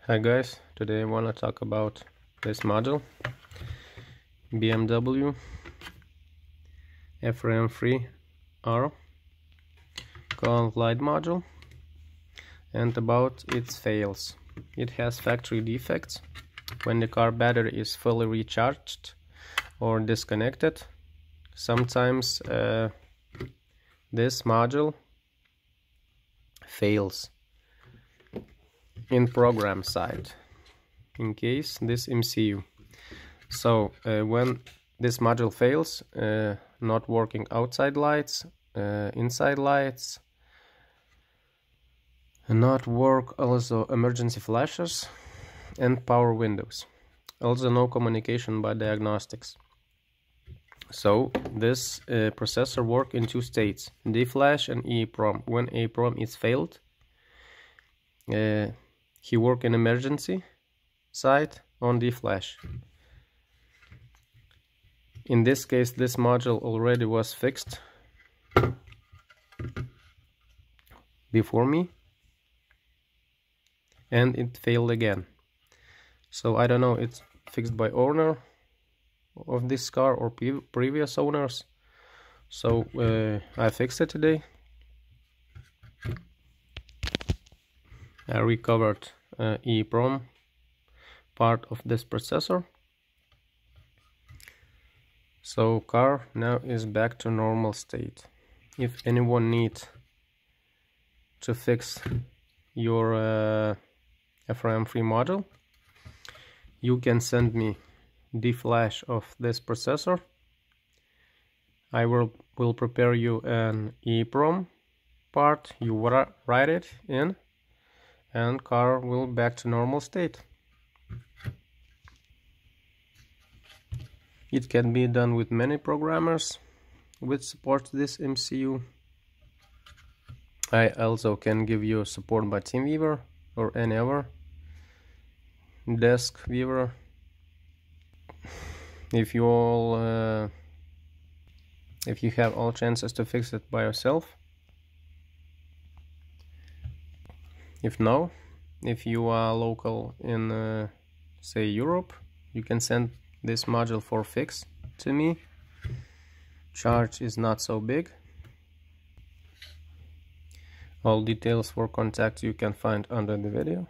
Hi guys, today I want to talk about this module BMW FRM3 called light module, and about its fails. It has factory defects when the car battery is fully recharged or disconnected. Sometimes this module fails in program side, in case this MCU. So when this module fails, not working outside lights, inside lights, not work also emergency flashes and power windows. Also no communication by diagnostics. So this processor work in two states, D-flash and EEPROM. When EEPROM is failed, he work in emergency side on D-flash. In this case, this module already was fixed before me, and it failed again. So I don't know, it's fixed by owner of this car or previous owners. So I fixed it today. I recovered EEPROM part of this processor. So car now is back to normal state. If anyone needs to fix your FRM3 module, you can send me the flash of this processor. I will prepare you an EEPROM part. You write it in, and car will back to normal state. It can be done with many programmers which support this MCU. I also can give you support by TeamViewer or any other desk viewer. If you have all chances to fix it by yourself. If no, if you are local in say Europe, you can send this module for fix to me. Charge is not so big. All details for contact you can find under the video.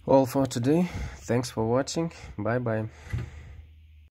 All for today. Thanks for watching. Bye bye.